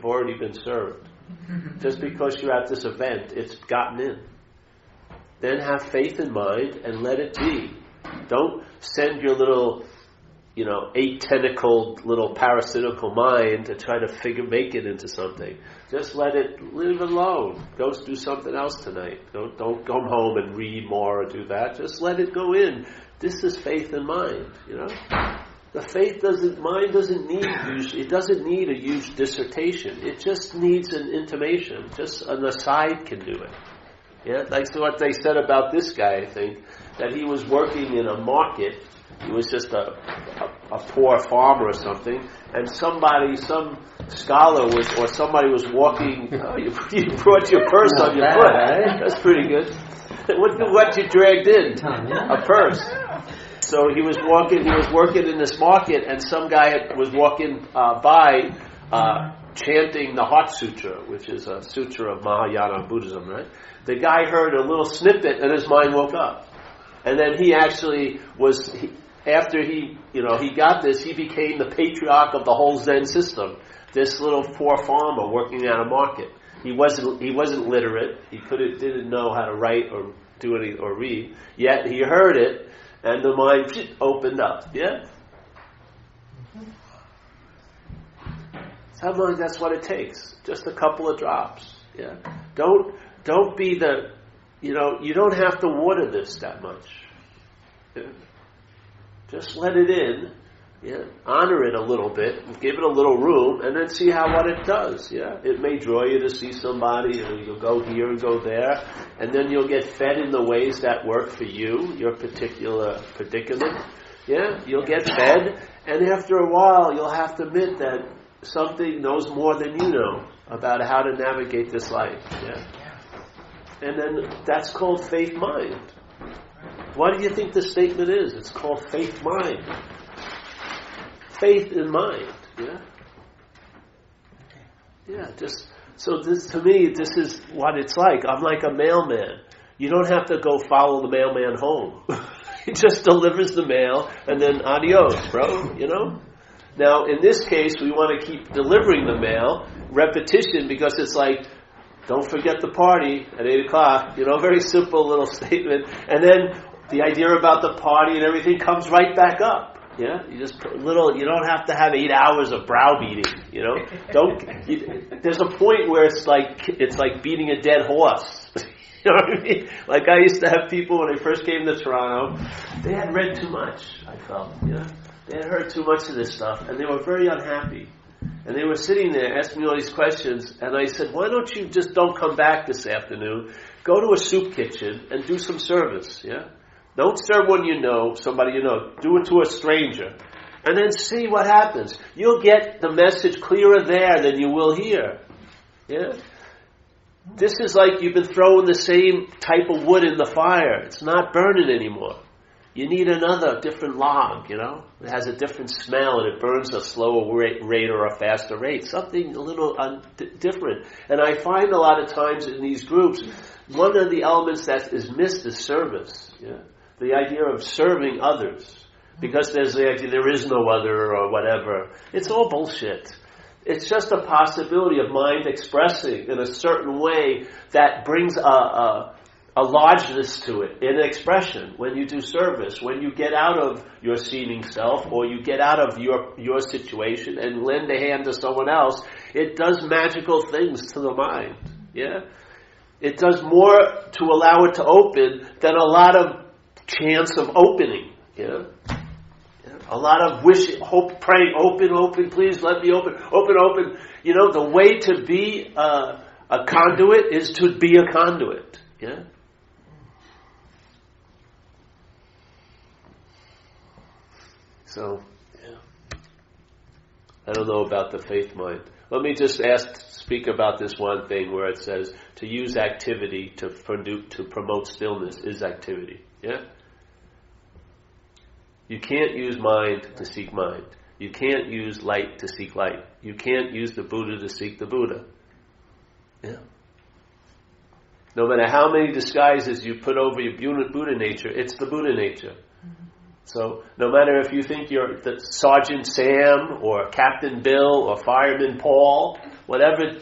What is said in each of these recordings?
you've already been served. Just because you're at this event, it's gotten in. Then have faith in mind and let it be. Don't send your little, 8-tentacled little parasitical mind to try to make it into something. Just leave it alone. Go do something else tonight. Don't come home and read more or do that. Just let it go in. This is faith in mind, The mind doesn't need a huge dissertation. It just needs an intimation. Just an aside can do it. Yeah, like what they said about this guy, I think, that he was working in a market. He was just a poor farmer or something, and some scholar was walking. Oh, you brought your purse on your foot. Right? That's pretty good. What you dragged in? A purse. So he was working in this market, and some guy was walking by, chanting the Heart Sutra, which is a sutra of Mahayana Buddhism, right? The guy heard a little snippet, and his mind woke up. And then he actually after he got this, he became the patriarch of the whole Zen system. This little poor farmer working at a market. He wasn't literate. He didn't know how to write or do any or read. Yet he heard it, and the mind opened up. Yeah. Sometimes that's what it takes. Just a couple of drops. Yeah. Don't be you don't have to water this that much. Yeah. Just let it in. Yeah. Honor it a little bit. Give it a little room, and then see what it does. Yeah. It may draw you to see somebody, you'll go here and go there, and then you'll get fed in the ways that work for you, your particular predicament. Yeah. You'll get fed, and after a while, you'll have to admit that something knows more than you know about how to navigate this life. Yeah. And then that's called faith mind. What do you think the statement is? It's called faith mind. Faith in mind. Yeah. Yeah. To me, this is what it's like. I'm like a mailman. You don't have to go follow the mailman home. He just delivers the mail, and then adios, bro. Now, in this case, we want to keep delivering the mail, repetition, because it's like, don't forget the party at 8 o'clock, very simple little statement. And then the idea about the party and everything comes right back up. Yeah, you don't have to have 8 hours of browbeating, there's a point where it's like beating a dead horse. You know what I mean? Like I used to have people when I first came to Toronto, they had read too much, I felt, They had heard too much of this stuff, and they were very unhappy. And they were sitting there asking me all these questions, and I said, why don't you just don't come back this afternoon? Go to a soup kitchen and do some service, yeah? Don't serve somebody you know. Do it to a stranger. And then see what happens. You'll get the message clearer there than you will here. Yeah? This is like you've been throwing the same type of wood in the fire. It's not burning anymore. You need another different log, It has a different smell and it burns a slower rate or a faster rate. Something a little different. And I find a lot of times in these groups, one of the elements that is missed is service. Yeah? The idea of serving others. Because there's the idea there is no other or whatever. It's all bullshit. It's just a possibility of mind expressing in a certain way that brings a largeness to it, in expression, when you do service, when you get out of your seeming self, or you get out of your situation and lend a hand to someone else, it does magical things to the mind. Yeah? It does more to allow it to open than a lot of chance of opening. Yeah? A lot of wish, hope, praying, open, please let me open. The way to be a conduit is to be a conduit. Yeah? So, I don't know about the faith mind. Let me just speak about this one thing where it says to use activity to promote stillness is activity. Yeah? You can't use mind to seek mind. You can't use light to seek light. You can't use the Buddha to seek the Buddha. Yeah. No matter how many disguises you put over your Buddha nature, it's the Buddha nature. So no matter if you think you're the Sergeant Sam or Captain Bill or Fireman Paul, whatever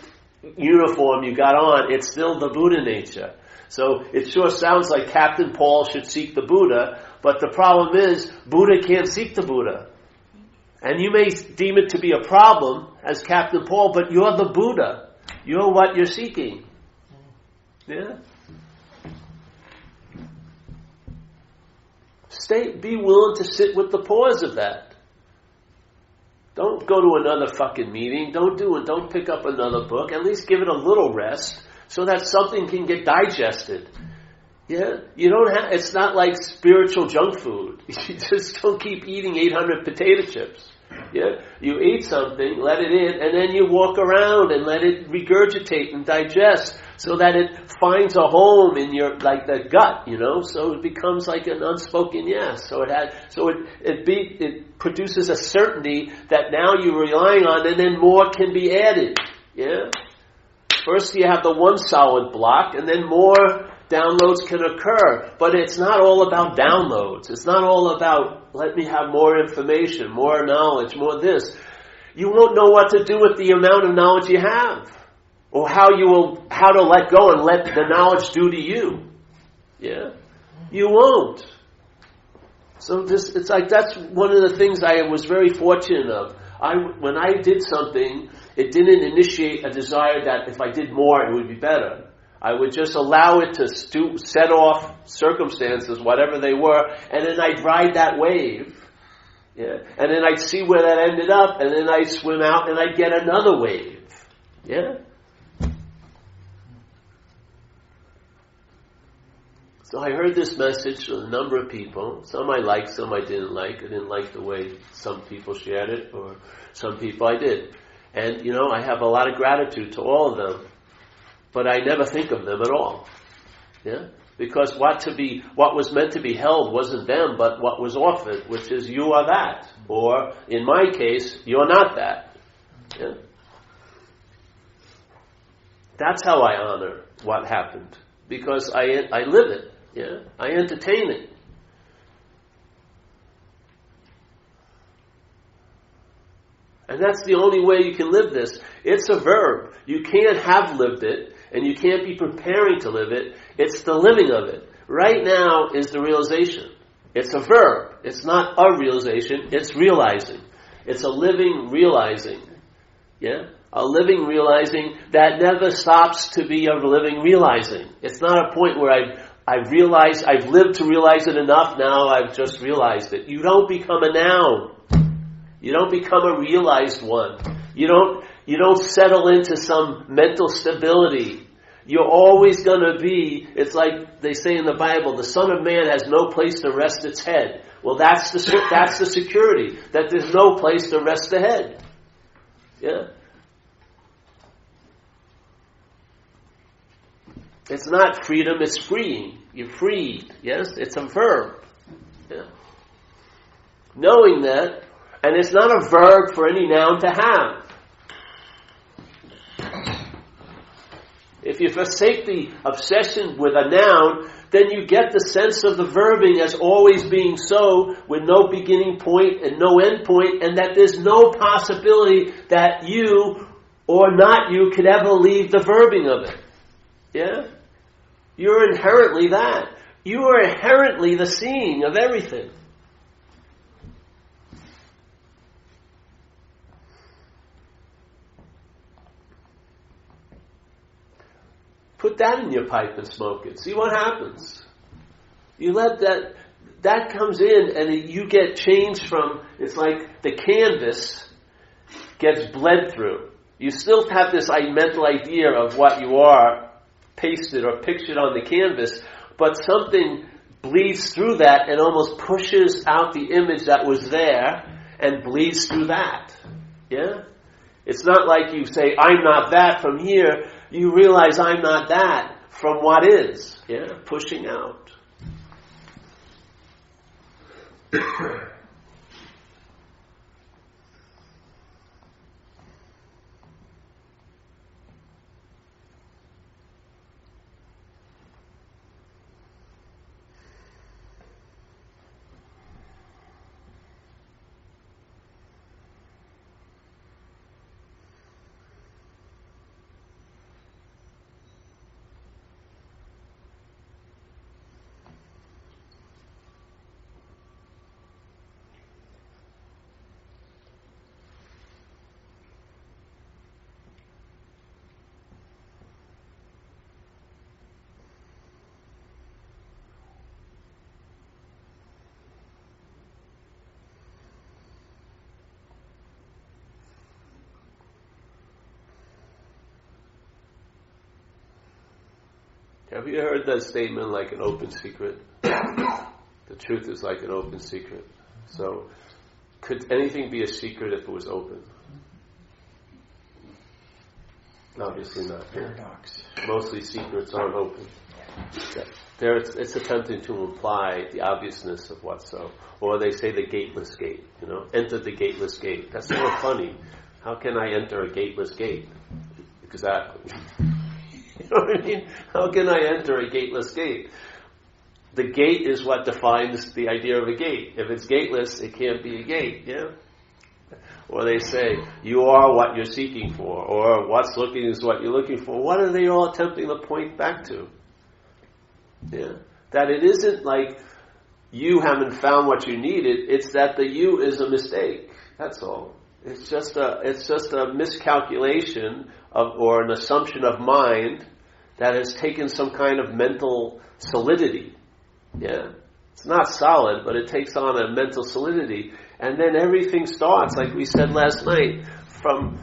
uniform you got on, it's still the Buddha nature. So it sure sounds like Captain Paul should seek the Buddha, but the problem is Buddha can't seek the Buddha. And you may deem it to be a problem as Captain Paul, but you're the Buddha. You're what you're seeking. Yeah? Be willing to sit with the pause of that. Don't go to another fucking meeting. Don't pick up another book. At least give it a little rest so that something can get digested. Yeah? You don't have, it's not like spiritual junk food. You just don't keep eating 800 potato chips. Yeah? You eat something, let it in, and then you walk around and let it regurgitate and digest so that it finds a home in your, like the gut, so it becomes like an unspoken yes. So it produces a certainty that now you're relying on, and then more can be added. Yeah? First you have the one solid block, and then more downloads can occur. But it's not all about downloads. It's not all about, let me have more information, more knowledge, more this. You won't know what to do with the amount of knowledge you have. Or how to let go and let the knowledge do to you. Yeah? You won't. So it's like that's one of the things I was very fortunate of. When I did something, it didn't initiate a desire that if I did more it would be better. I would just allow it to set off circumstances, whatever they were, and then I'd ride that wave. Yeah? And then I'd see where that ended up, and then I'd swim out and I'd get another wave. Yeah? So I heard this message from a number of people. Some I liked, some I didn't like. I didn't like the way some people shared it, or some people I did. And, I have a lot of gratitude to all of them. But I never think of them at all. Yeah? Because what was meant to be held wasn't them, but what was offered, which is you are that. Or, in my case, you're not that. Yeah? That's how I honor what happened. Because I live it. Yeah? I entertain it. And that's the only way you can live this. It's a verb. You can't have lived it, and you can't be preparing to live it. It's the living of it. Right now is the realization. It's a verb. It's not a realization. It's realizing. It's a living realizing. Yeah? A living realizing that never stops to be a living realizing. It's not a point where I've realized, I've lived to realize it enough, now I've just realized it. You don't become a noun. You don't become a realized one. You don't settle into some mental stability. You're always going to be, it's like they say in the Bible, the Son of Man has no place to rest its head. Well, that's the security, that there's no place to rest the head. Yeah? It's not freedom, it's freeing. You're freed. Yes? It's a verb. Yeah? Knowing that, and it's not a verb for any noun to have. If you forsake the obsession with a noun, then you get the sense of the verbing as always being so, with no beginning point and no end point, and that there's no possibility that you or not you could ever leave the verbing of it. Yeah? You're inherently that. You are inherently the seeing of everything. Put that in your pipe and smoke it. See what happens. You let that comes in and you get changed from, it's like the canvas gets bled through. You still have this mental idea of what you are pasted or pictured on the canvas, but something bleeds through that and almost pushes out the image that was there and bleeds through that. Yeah? It's not like you say, I'm not that from here. You realize I'm not that from what is. Yeah? Pushing out. Have you heard that statement, like an open secret? The truth is like an open secret. So, could anything be a secret if it was open? Obviously not. Paradox. Mostly secrets aren't open. It's attempting to imply the obviousness of what's so. Or they say the gateless gate, enter the gateless gate. That's sort of funny. How can I enter a gateless gate? Exactly. You know what I mean? How can I enter a gateless gate? The gate is what defines the idea of a gate. If it's gateless, it can't be a gate, yeah? Or they say, you are what you're seeking for, or what's looking is what you're looking for. What are they all attempting to point back to? Yeah? That it isn't like you haven't found what you needed, it's that the you is a mistake. That's all. It's just a miscalculation or an assumption of mind that has taken some kind of mental solidity. Yeah? It's not solid, but it takes on a mental solidity. And then everything starts, like we said last night, from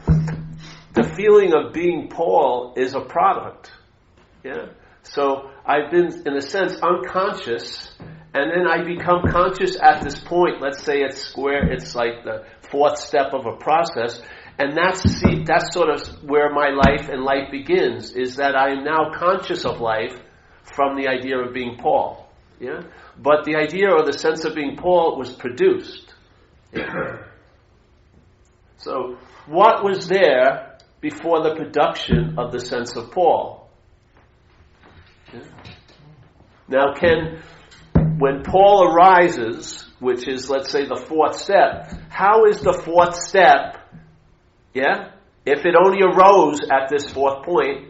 the feeling of being Paul is a product. Yeah? So I've been, in a sense, unconscious, and then I become conscious at this point. Let's say it's like the fourth step of a process, and that's sort of where my life and life begins, is that I am now conscious of life from the idea of being Paul. Yeah? But the idea or the sense of being Paul was produced. Yeah. So, what was there before the production of the sense of Paul? Yeah. Now, when Paul arises, which is, let's say, the fourth step, how is the fourth step, yeah? If it only arose at this fourth point,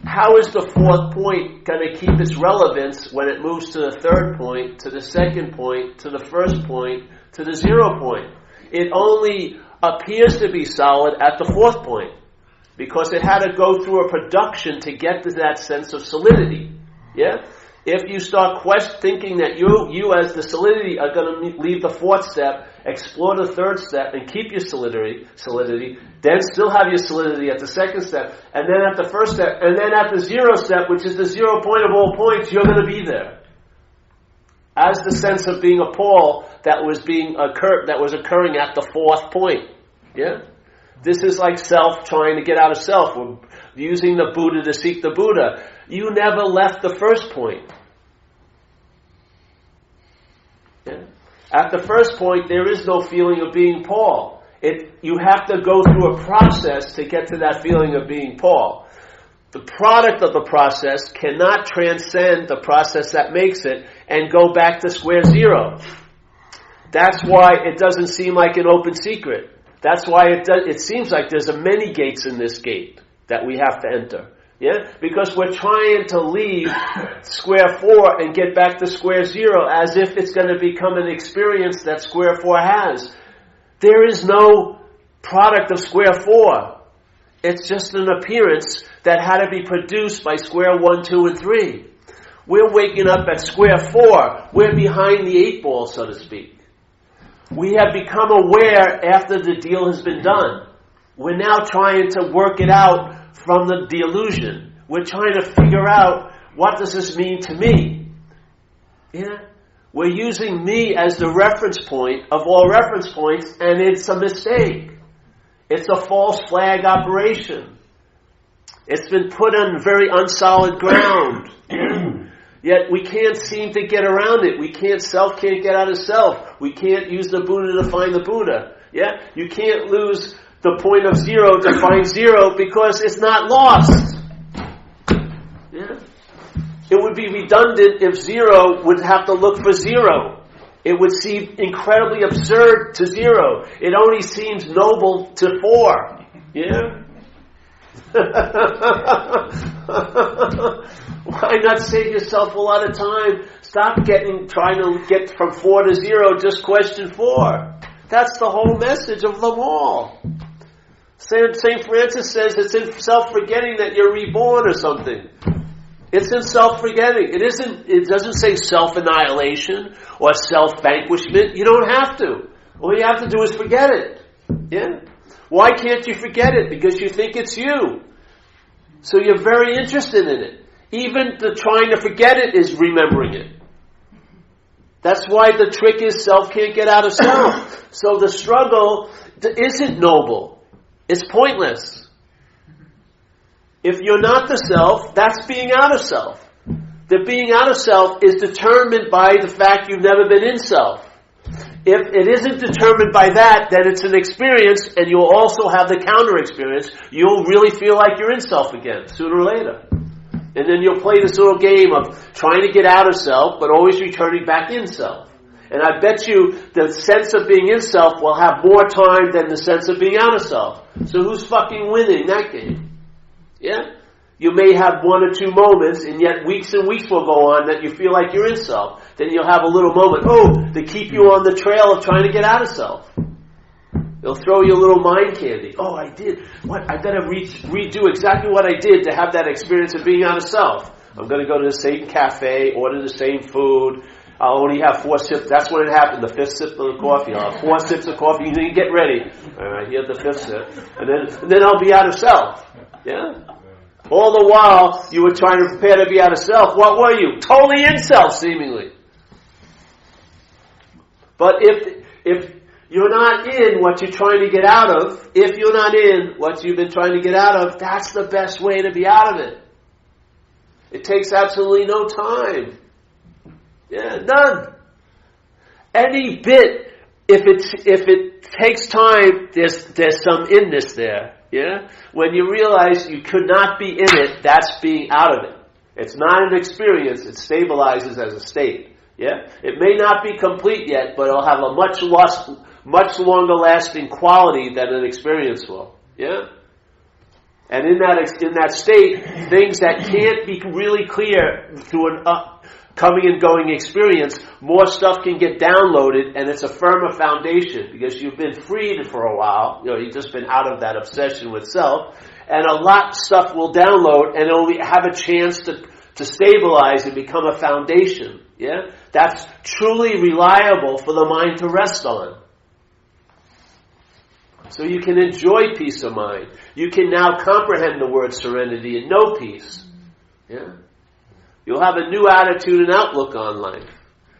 how is the fourth point going to keep its relevance when it moves to the third point, to the second point, to the first point, to the 0 point? It only appears to be solid at the fourth point, because it had to go through a production to get to that sense of solidity. Yeah? If you start thinking that you as the solidity are going to leave the fourth step, explore the third step, and keep your solidity, then still have your solidity at the second step, and then at the first step, and then at the 0 step, which is the 0 point of all points, you're going to be there. As the sense of being a Paul that was occurring at the fourth point. Yeah? This is like self trying to get out of self. We're using the Buddha to seek the Buddha. You never left the first point. Yeah? At the first point, there is no feeling of being Paul. You have to go through a process to get to that feeling of being Paul. The product of the process cannot transcend the process that makes it and go back to square 0. That's why it doesn't seem like an open secret. That's why it seems like there's many gates in this gate that we have to enter. Yeah? Because we're trying to leave square 4 and get back to square 0 as if it's going to become an experience that square 4 has. There is no product of square 4. It's just an appearance that had to be produced by square 1, 2, and 3. We're waking up at square 4. We're behind the 8 ball, so to speak. We have become aware after the deal has been done. We're now trying to work it out from the illusion. We're trying to figure out, what does this mean to me? Yeah? We're using me as the reference point of all reference points, and it's a mistake. It's a false flag operation. It's been put on very unsolid ground. Yet we can't seem to get around it. Self can't get out of self. We can't use the Buddha to find the Buddha. Yeah? You can't lose the point of 0 to find 0 because it's not lost. Yeah? It would be redundant if 0 would have to look for 0. It would seem incredibly absurd to 0. It only seems noble to 4. Yeah? Why not save yourself a lot of time? Stop trying to get from 4 to 0, just question 4. That's the whole message of them all. St. Francis says it's in self-forgetting that you're reborn or something. It's in self-forgetting. It doesn't say self-annihilation or self-vanquishment. You don't have to. All you have to do is forget it. Yeah? Why can't you forget it? Because you think it's you. So you're very interested in it. Even the trying to forget it is remembering it. That's why the trick is self can't get out of self. So the struggle isn't noble. It's pointless. If you're not the self, that's being out of self. The being out of self is determined by the fact you've never been in self. If it isn't determined by that, then it's an experience, and you'll also have the counter experience. You'll really feel like you're in self again, sooner or later. And then you'll play this little game of trying to get out of self, but always returning back in self. And I bet you the sense of being in self will have more time than the sense of being out of self. So who's fucking winning that game? Yeah? You may have one or two moments, and yet weeks and weeks will go on that you feel like you're in self. Then you'll have a little moment, to keep you on the trail of trying to get out of self. They'll throw you a little mind candy. Oh, I did. What? I gotta redo exactly what I did to have that experience of being out of self. I'm gonna go to the same cafe, order the same food. I'll only have 4 sips. That's when it happened, the 5th sip of the coffee. I'll have 4 sips of coffee, and then get ready. Alright, here's the 5th sip. And then I'll be out of self. Yeah? All the while, you were trying to prepare to be out of self. What were you? Totally in self, seemingly. But if you're not in what you're trying to get out of, if you're not in what you've been trying to get out of, that's the best way to be out of it. It takes absolutely no time. Yeah, none. Any bit, if it takes time, there's some inness there. Yeah? When you realize you could not be in it, that's being out of it. It's not an experience, it stabilizes as a state. Yeah? It may not be complete yet, but it'll have a much longer lasting quality than an experience will. Yeah? And in that state, things that can't be really clear through an coming and going experience, more stuff can get downloaded, and it's a firmer foundation because you've been freed for a while. You've just been out of that obsession with self, and a lot of stuff will download, and it'll have a chance to stabilize and become a foundation. Yeah, that's truly reliable for the mind to rest on. So you can enjoy peace of mind. You can now comprehend the word serenity and know peace. Yeah. You'll have a new attitude and outlook on life.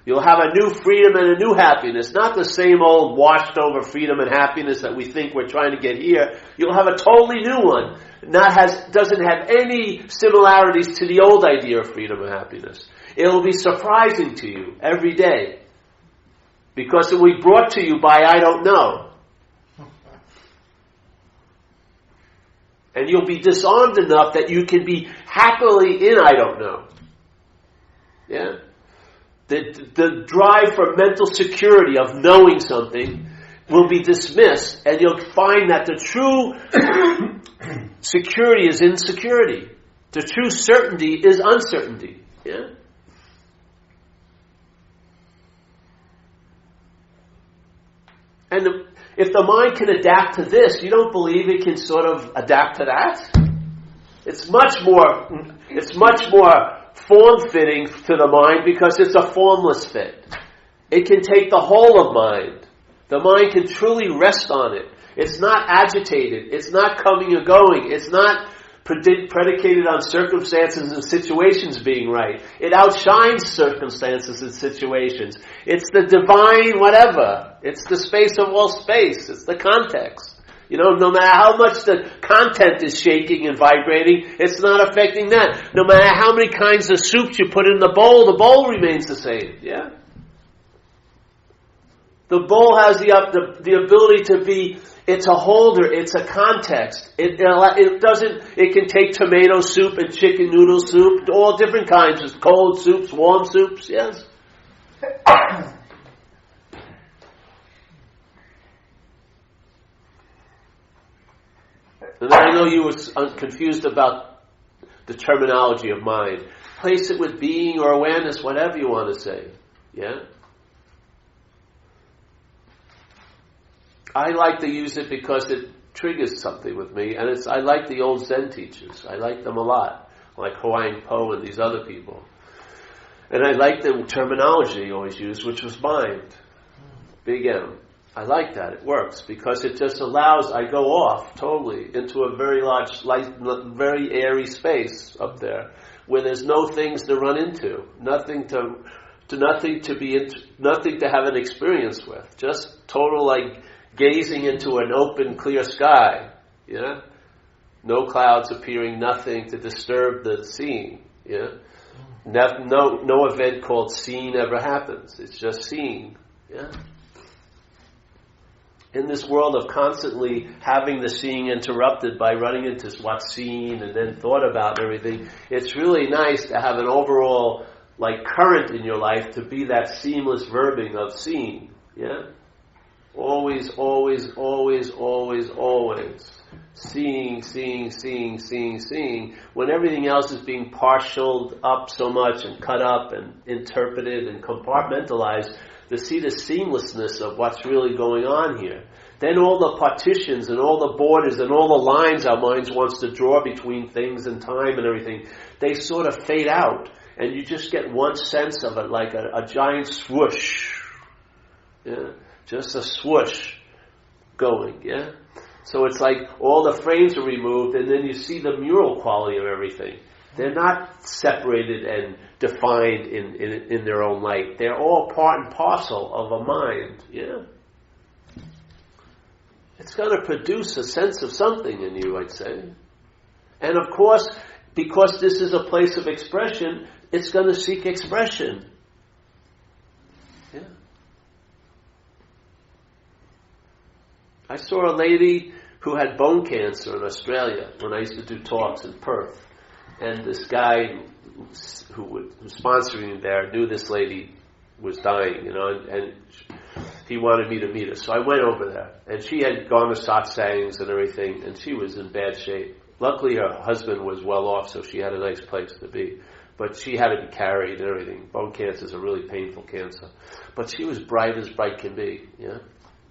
You'll have a new freedom and a new happiness. Not the same old washed over freedom and happiness that we think we're trying to get here. You'll have a totally new one. Doesn't have any similarities to the old idea of freedom and happiness. It'll be surprising to you every day. Because it will be brought to you by I don't know. And you'll be disarmed enough that you can be happily in I don't know. Yeah? The drive for mental security of knowing something will be dismissed, and you'll find that the true security is insecurity. The true certainty is uncertainty. Yeah? And if the mind can adapt to this, you don't believe it can sort of adapt to that? It's much more form-fitting to the mind because it's a formless fit. It can take the whole of mind. The mind can truly rest on it. It's not agitated. It's not coming or going. It's not predicated on circumstances and situations being right. It outshines circumstances and situations. It's the divine whatever. It's the space of all space. It's the context. No matter how much the content is shaking and vibrating, it's not affecting that. No matter how many kinds of soups you put in the bowl remains the same. Yeah? The bowl has the ability to be, it's a holder, it's a context. It can take tomato soup and chicken noodle soup, all different kinds of cold soups, warm soups, yes. And I know you were confused about the terminology of mind. Place it with being or awareness, whatever you want to say. Yeah? I like to use it because it triggers something with me, and I like the old Zen teachers. I like them a lot, like Huang Po and these other people. And I like the terminology he always used, which was mind. Big M. I like that. It works because it just allows, I go off totally into a very large, very airy space up there where there's no things to run into, nothing to have an experience with, just total like gazing into an open, clear sky. Yeah, no clouds appearing, nothing to disturb the seeing. Yeah, no event called seeing ever happens. It's just seeing. Yeah. In this world of constantly having the seeing interrupted by running into what's seen and then thought about and everything, it's really nice to have an overall like current in your life to be that seamless verbing of seeing. Yeah? Always, always, always, always, always. Seeing, seeing, seeing, seeing, seeing. When everything else is being partialed up so much and cut up and interpreted and compartmentalized, to see the seamlessness of what's really going on here. Then all the partitions and all the borders and all the lines our minds wants to draw between things and time and everything, they sort of fade out. And you just get one sense of it like a giant swoosh. Yeah? Just a swoosh going, yeah? So it's like all the frames are removed and then you see the mural quality of everything. They're not separated and defined in their own light. They're all part and parcel of a mind, yeah? It's going to produce a sense of something in you, I'd say. And of course, because this is a place of expression, it's going to seek expression. Yeah. I saw a lady who had bone cancer in Australia when I used to do talks in Perth. And this guy who was sponsoring me there knew this lady was dying, and he wanted me to meet her. So I went over there. And she had gone to satsangs and everything, and she was in bad shape. Luckily, her husband was well off, so she had a nice place to be. But she had to be carried and everything. Bone cancer is a really painful cancer. But she was bright as bright can be, yeah?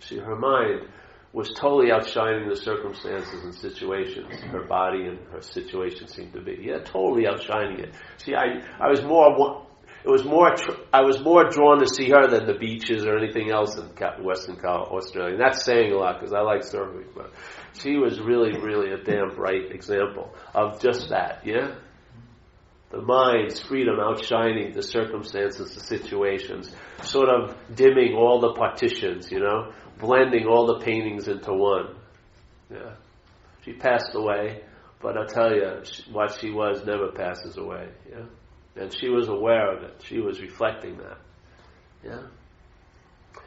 Her mind was totally outshining the circumstances and situations. Her body and her situation seemed to be, totally outshining it. See, I was more drawn to see her than the beaches or anything else in Western Australia. And that's saying a lot because I like surfing, but she was really, really a damn bright example of just that, yeah? The mind's freedom outshining the circumstances, the situations, sort of dimming all the partitions, blending all the paintings into one. Yeah. She passed away, but I'll tell you, what she was never passes away. Yeah. And she was aware of it. She was reflecting that. Yeah.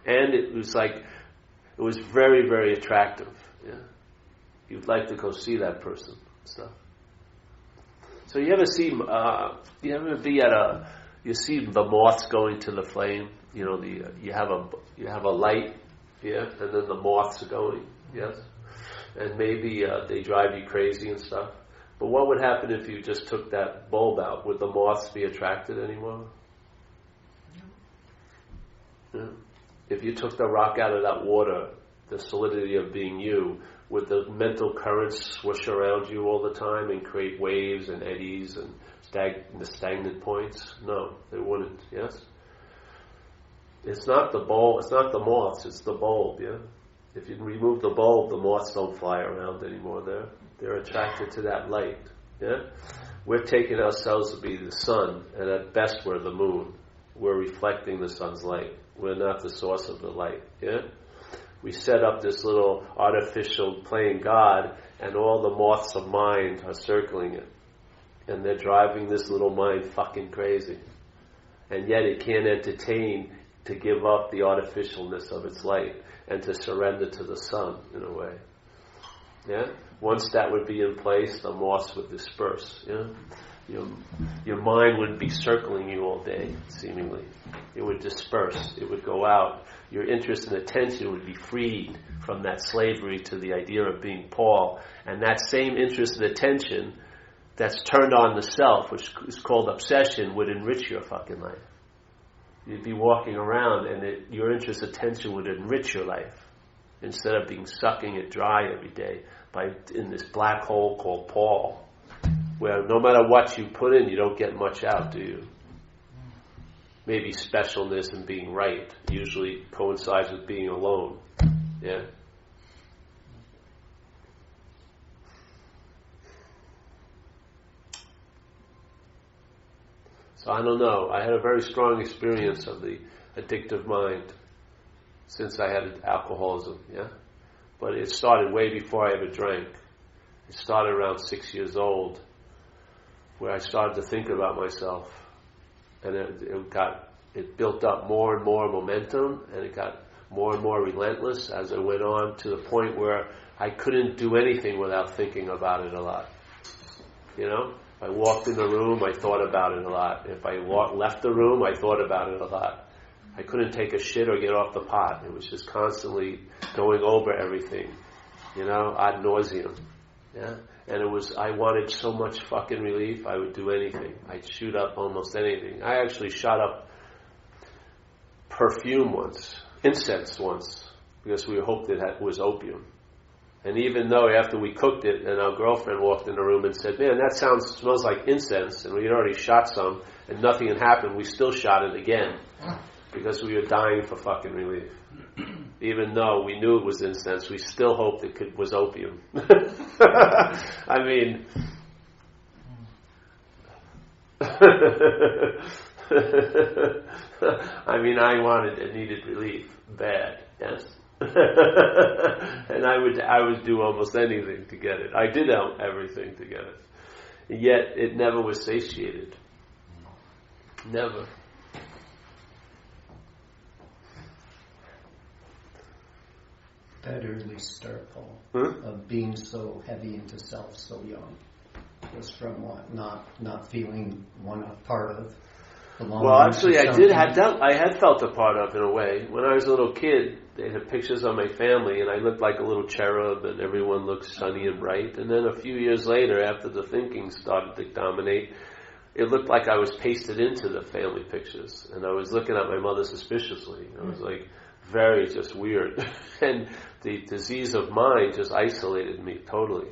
And it was very, very attractive. Yeah. You'd like to go see that person and stuff. So you ever see you see the moths going to the flame? You have a light, yeah, and then the moths are going, yes, and maybe they drive you crazy and stuff. But what would happen if you just took that bulb out? Would the moths be attracted anymore? Yeah. If you took the rock out of that water, the solidity of being you, would the mental currents swoosh around you all the time and create waves and eddies and stagnant points? No, they wouldn't, yes? It's not the bulb, it's not the moths, it's the bulb, yeah? If you remove the bulb, the moths don't fly around anymore. They're attracted to that light, yeah? We're taking ourselves to be the sun, and at best we're the moon. We're reflecting the sun's light. We're not the source of the light, yeah? We set up this little artificial playing God, and all the moths of mind are circling it. And they're driving this little mind fucking crazy. And yet it can't entertain to give up the artificialness of its light and to surrender to the sun, in a way. Yeah? Once that would be in place, the moths would disperse. Yeah? Your mind wouldn't be circling you all day, seemingly. It would disperse. It would go out. Your interest and attention would be freed from that slavery to the idea of being Paul. And that same interest and attention that's turned on the self, which is called obsession, would enrich your fucking life. You'd be walking around and your interest and attention would enrich your life instead of sucking it dry every day in this black hole called Paul, where no matter what you put in, you don't get much out, do you? Maybe specialness and being right usually coincides with being alone. Yeah? So I don't know. I had a very strong experience of the addictive mind since I had alcoholism, yeah? But it started way before I ever drank. It started around 6 years old, where I started to think about myself. And it built up more and more momentum, and it got more and more relentless as it went on, to the point where I couldn't do anything without thinking about it a lot. You know? If I walked in the room, I thought about it a lot. If I left the room, I thought about it a lot. I couldn't take a shit or get off the pot. It was just constantly going over everything, you know, ad nauseum. Yeah? And I wanted so much fucking relief, I would do anything. I'd shoot up almost anything. I actually shot up perfume once, incense once, because we hoped it was opium. And even though after we cooked it, and our girlfriend walked in the room and said, "Man, that smells like incense," and we had already shot some, and nothing had happened, we still shot it again, because we were dying for fucking relief. Even though we knew it was incense, we still hoped it was opium. I mean, I needed relief bad, yes. And I would do almost anything to get it. I did everything to get it. Yet it never was satiated. Never. That early start, Paul, of being so heavy into self so young, was from what? Not feeling one a part of. Well, actually, I had felt a part of, in a way. When I was a little kid, they had pictures of my family, and I looked like a little cherub, and everyone looked sunny and bright. And then a few years later, after the thinking started to dominate, it looked like I was pasted into the family pictures, and I was looking at my mother suspiciously. I was like, very just weird. And the disease of mind just isolated me totally.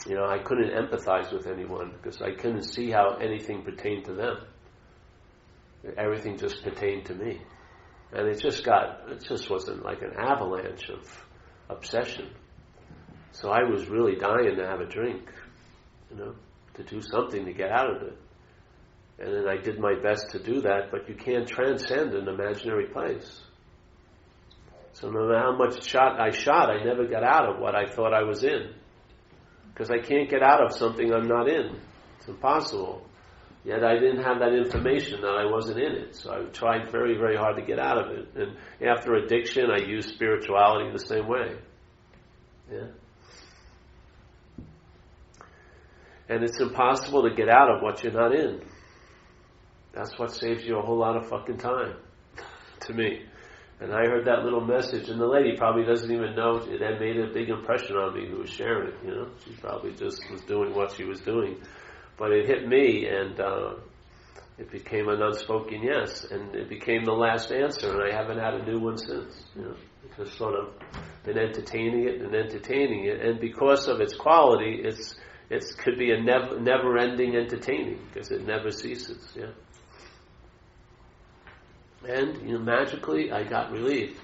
You know, I couldn't empathize with anyone because I couldn't see how anything pertained to them. Everything just pertained to me. And it just wasn't like an avalanche of obsession. So I was really dying to have a drink, you know, to do something to get out of it. And then I did my best to do that, but you can't transcend an imaginary place. So no matter how much I shot, I never got out of what I thought I was in. Because I can't get out of something I'm not in. It's impossible. Yet I didn't have that information that I wasn't in it. So I tried very, very hard to get out of it. And after addiction, I used spirituality the same way. Yeah. And it's impossible to get out of what you're not in. That's what saves you a whole lot of fucking time, to me. And I heard that little message, and the lady probably doesn't even know it had made a big impression on me who was sharing it, you know. She probably just was doing what she was doing. But it hit me, and it became an unspoken yes, and it became the last answer, and I haven't had a new one since, you know. Just sort of been entertaining it, and because of its quality, it could be a never-ending entertaining, because it never ceases, yeah. And, you know, magically, I got relief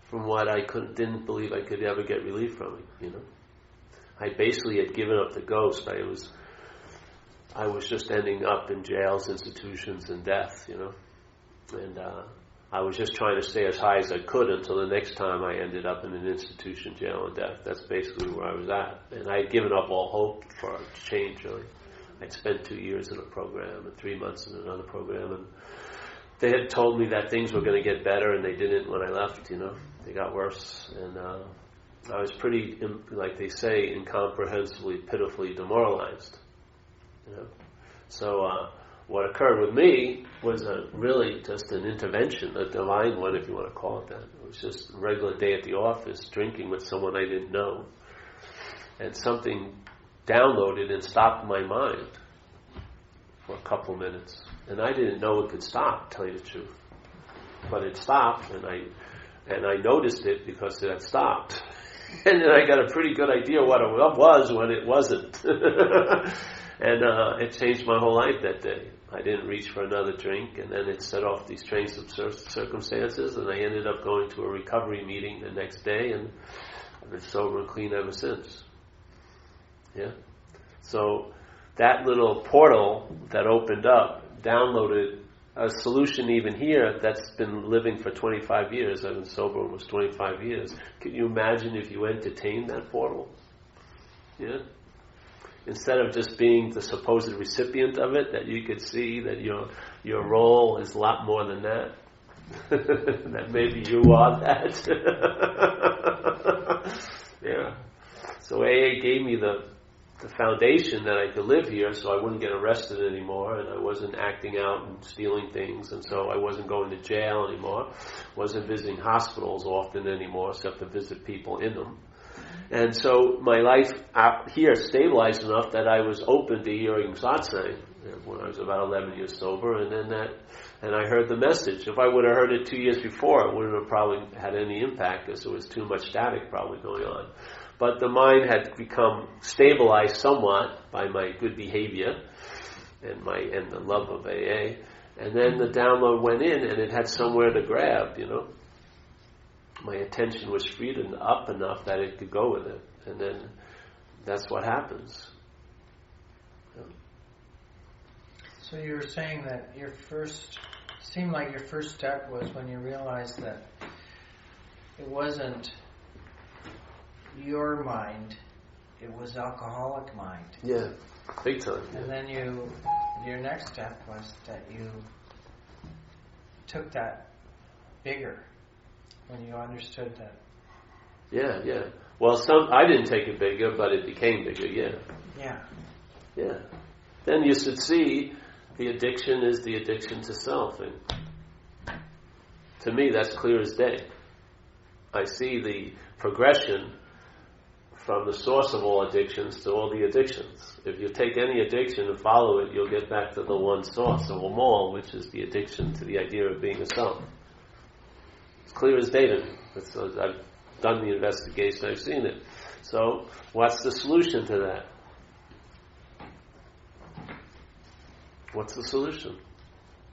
from what I didn't believe I could ever get relief from it, you know. I basically had given up the ghost. I was just ending up in jails, institutions, and death, you know. And I was just trying to stay as high as I could until the next time I ended up in an institution, jail, and death. That's basically where I was at. And I had given up all hope for change, really. I'd spent 2 years in a program and 3 months in another program, and they had told me that things were going to get better, and they didn't when I left, you know. They got worse. And I was pretty, like they say, incomprehensibly, pitifully demoralized, you know. So what occurred with me was really just an intervention, a divine one, if you want to call it that. It was just a regular day at the office, drinking with someone I didn't know. And something downloaded and stopped my mind for a couple minutes. And I didn't know it could stop, to tell you the truth. But it stopped, and I noticed it because it had stopped. And then I got a pretty good idea what it was when it wasn't. And it changed my whole life that day. I didn't reach for another drink, and then it set off these trains of circumstances, and I ended up going to a recovery meeting the next day, and I've been sober and clean ever since. Yeah? So that little portal that opened up downloaded a solution even here that's been living for 25 years. I've been sober almost 25 years. Can you imagine if you entertained that portal? Yeah? Instead of just being the supposed recipient of it, that you could see that your role is a lot more than that. That maybe you are that. Yeah. So AA gave me the foundation that I could live here, so I wouldn't get arrested anymore, and I wasn't acting out and stealing things, and so I wasn't going to jail anymore, wasn't visiting hospitals often anymore, except to visit people in them. And so my life out here stabilized enough that I was open to hearing satsang when I was about 11 years sober, and I heard the message. If I would have heard it 2 years before, it wouldn't have probably had any impact, because there was too much static probably going on. But the mind had become stabilized somewhat by my good behavior and the love of AA. And then the download went in, and it had somewhere to grab, My attention was freed up enough that it could go with it. And then that's what happens. So you were saying that seemed like your first step was when you realized that it wasn't your mind, it was alcoholic mind. Yeah, big time. Yeah. And then your next step was that you took that bigger when you understood that. Yeah. Well, I didn't take it bigger, but it became bigger, Yeah. Yeah. Then you should see the addiction is the addiction to self. And to me, that's clear as day. I see the progression from the source of all addictions to all the addictions. If you take any addiction and follow it, you'll get back to the one source of them all, which is the addiction to the idea of being a self. It's clear as day to me. I've done the investigation, I've seen it. So, what's the solution to that? What's the solution?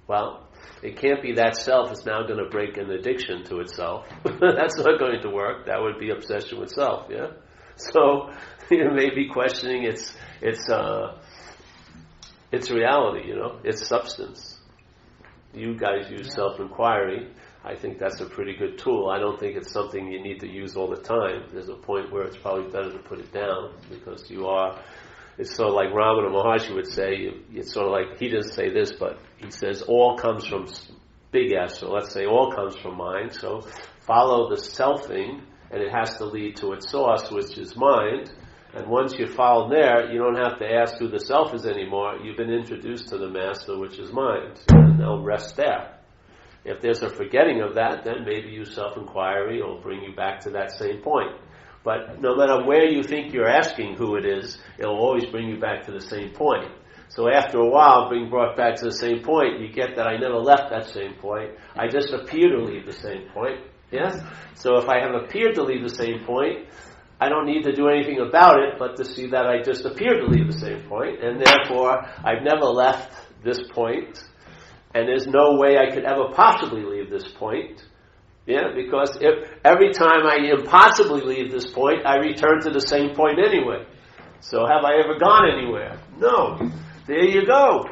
Well, it can't be that self is now going to break an addiction to itself. That's not going to work. That would be obsession with self, yeah? So you may be questioning its reality, its substance. You guys use self-inquiry. I think that's a pretty good tool. I don't think it's something you need to use all the time. There's a point where it's probably better to put it down, because it's sort of like Ramana Maharshi would say, it's sort of like, he doesn't say this, but he says all comes from big S, so let's say all comes from mind, so follow the selfing, and it has to lead to its source, which is mind. And once you follow there, you don't have to ask who the self is anymore. You've been introduced to the master, which is mind. And they'll rest there. If there's a forgetting of that, then maybe use self-inquiry will bring you back to that same point. But no matter where you think you're asking who it is, it'll always bring you back to the same point. So after a while, being brought back to the same point, you get that I never left that same point. I just appear to leave the same point. Yes? So if I have appeared to leave the same point, I don't need to do anything about it but to see that I just appeared to leave the same point, and therefore I've never left this point, and there's no way I could ever possibly leave this point. Yeah, because if every time I impossibly leave this point, I return to the same point anyway. So have I ever gone anywhere? No. There you go.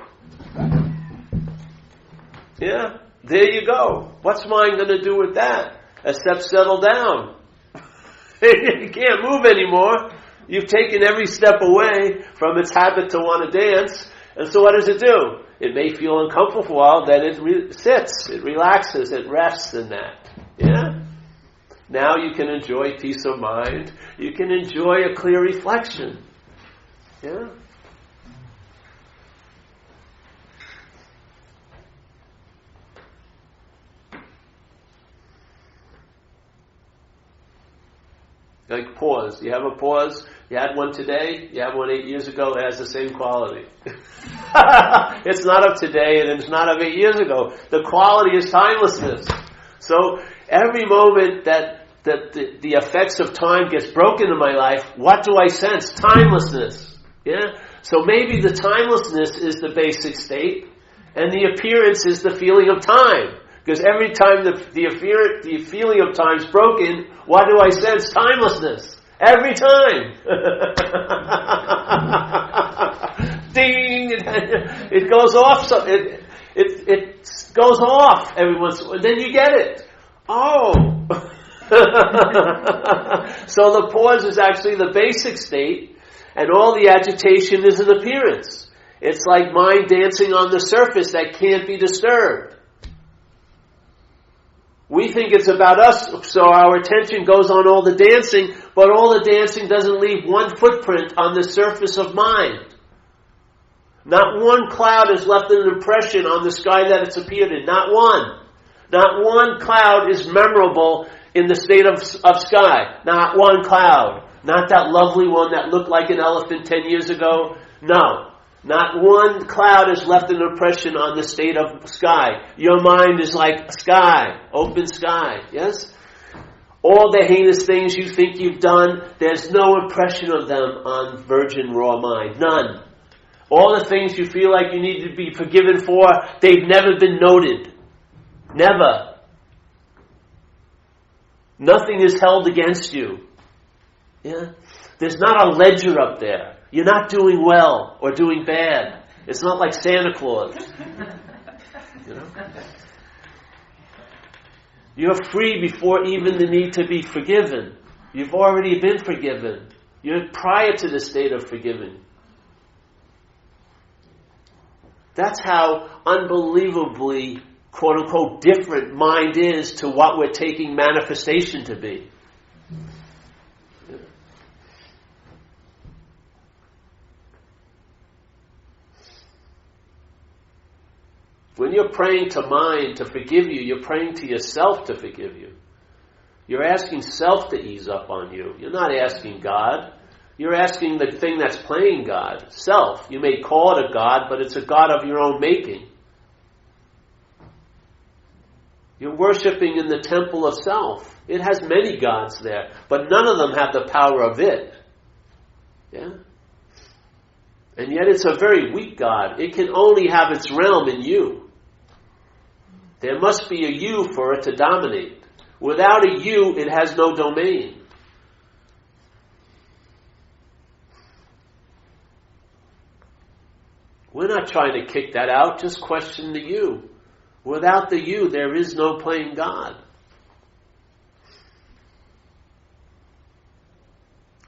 Yeah, there you go. What's mind going to do with that? Except settle down. You can't move anymore. You've taken every step away from its habit to want to dance. And so what does it do? It may feel uncomfortable for a while, then it sits, it relaxes, it rests in that. Yeah? Now you can enjoy peace of mind. You can enjoy a clear reflection. Yeah? Like pause. You have a pause. You had one today. You had one 8 years ago. It has the same quality. It's not of today and it's not of 8 years ago. The quality is timelessness. So every moment that the effects of time gets broken in my life, what do I sense? Timelessness. Yeah. So maybe the timelessness is the basic state, and the appearance is the feeling of time. Because every time the feeling of time is broken, what do I sense? Timelessness. Every time. Ding! It goes off. It goes off every once in a while. Then you get it. Oh. So the pause is actually the basic state, and all the agitation is an appearance. It's like mind dancing on the surface that can't be disturbed. We think it's about us, so our attention goes on all the dancing, but all the dancing doesn't leave one footprint on the surface of mind. Not one cloud has left an impression on the sky that it's appeared in. Not one. Not one cloud is memorable in the state of sky. Not one cloud. Not that lovely one that looked like an elephant 10 years ago. No. Not one cloud has left an impression on the state of sky. Your mind is like sky, open sky, yes? All the heinous things you think you've done, there's no impression of them on virgin raw mind. None. All the things you feel like you need to be forgiven for, they've never been noted. Never. Nothing is held against you. Yeah? There's not a ledger up there. You're not doing well or doing bad. It's not like Santa Claus. You know? You're free before even the need to be forgiven. You've already been forgiven. You're prior to the state of forgiving. That's how unbelievably, quote unquote, different mind is to what we're taking manifestation to be. When you're praying to mind to forgive you, you're praying to yourself to forgive you. You're asking self to ease up on you. You're not asking God. You're asking the thing that's playing God, self. You may call it a God, but it's a God of your own making. You're worshiping in the temple of self. It has many gods there, but none of them have the power of it. Yeah? And yet it's a very weak God. It can only have its realm in you. There must be a you for it to dominate. Without a you, it has no domain. We're not trying to kick that out, just question the you. Without the you, there is no playing God.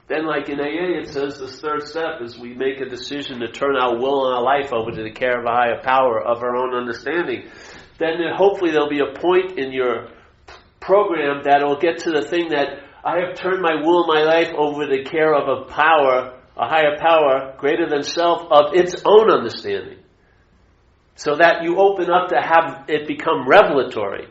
Then like in AA, it says the third step is we make a decision to turn our will and our life over to the care of a higher power of our own understanding. Then hopefully there'll be a point in your program that will get to the thing that I have turned my will and my life over to the care of a power, a higher power, greater than self, of its own understanding. So that you open up to have it become revelatory.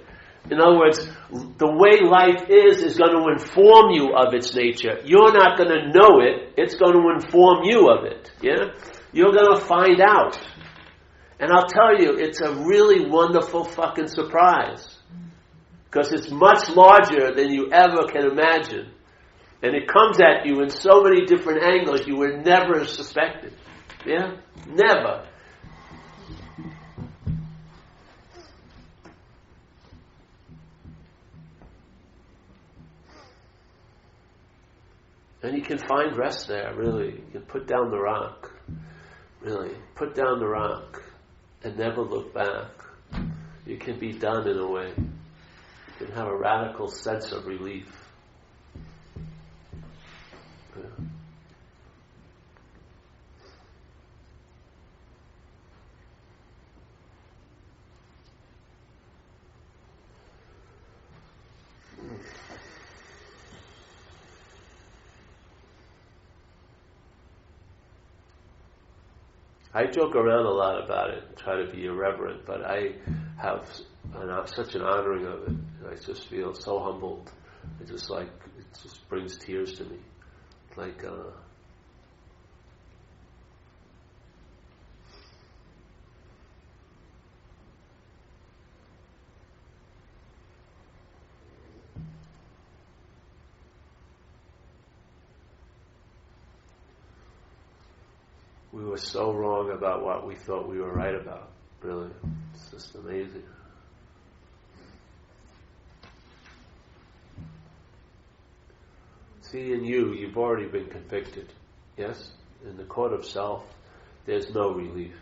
In other words, the way life is going to inform you of its nature. You're not going to know it, it's going to inform you of it. Yeah? You're going to find out. And I'll tell you, it's a really wonderful fucking surprise. Because it's much larger than you ever can imagine. And it comes at you in so many different angles you would never have suspected. Yeah? Never. And you can find rest there, really. You can put down the rock. Really. Put down the rock and never look back. You can be done in a way. You can have a radical sense of relief. Yeah. I joke around a lot about it and try to be irreverent, but I have such an honoring of it. I just feel so humbled. It just brings tears to me. Like, we were so wrong about what we thought we were right about. Really. It's just amazing. See, in you've already been convicted. Yes? In the court of self, there's no relief.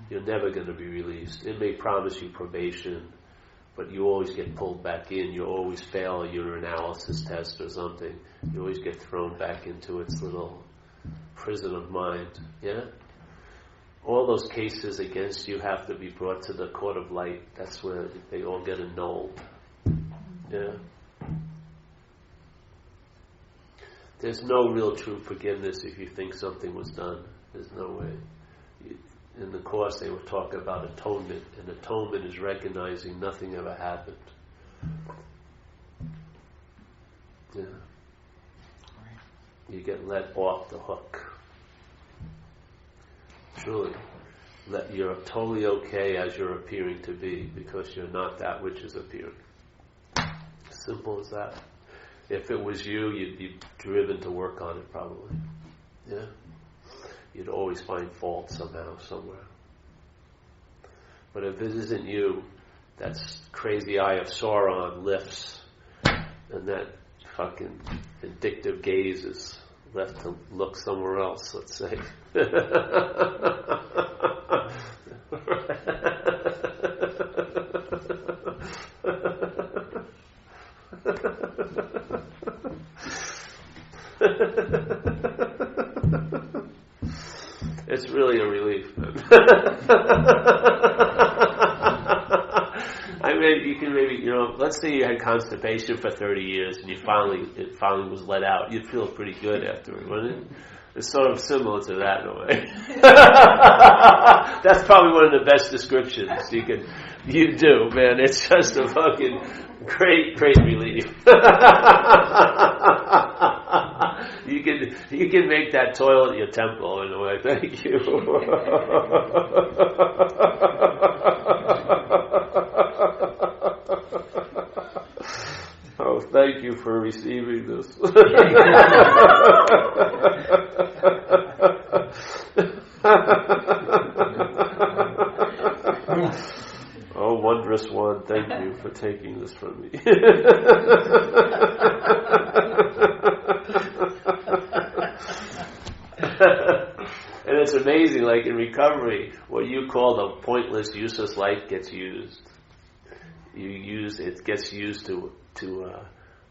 You're never going to be released. It may promise you probation, but you always get pulled back in. You always fail a urinalysis test or something. You always get thrown back into its little prison of mind. Yeah? All those cases against you have to be brought to the court of light. That's where they all get annulled. Yeah? There's no real true forgiveness if you think something was done. There's no way. In the Course, they were talking about atonement, and atonement is recognizing nothing ever happened. Yeah. You get let off the hook. Truly. You're totally okay as you're appearing to be, because you're not that which is appearing. Simple as that. If it was you, you'd be driven to work on it probably. Yeah? You'd always find fault somehow, somewhere. But if it isn't you, that crazy eye of Sauron lifts, and that fucking addictive gaze is left to look somewhere else, let's say. It's really a relief. I mean, you can maybe, let's say you had constipation for 30 years and it finally was let out. You'd feel pretty good afterward, wouldn't it? It's sort of similar to that in a way. That's probably one of the best descriptions you do, man. It's just a fucking great relief. You can make that toilet your temple in a way. Thank you. Oh, thank you for receiving this. Oh, wondrous one, thank you for taking this from me. And it's amazing, like in recovery, what you call the pointless, useless life gets used. It gets used to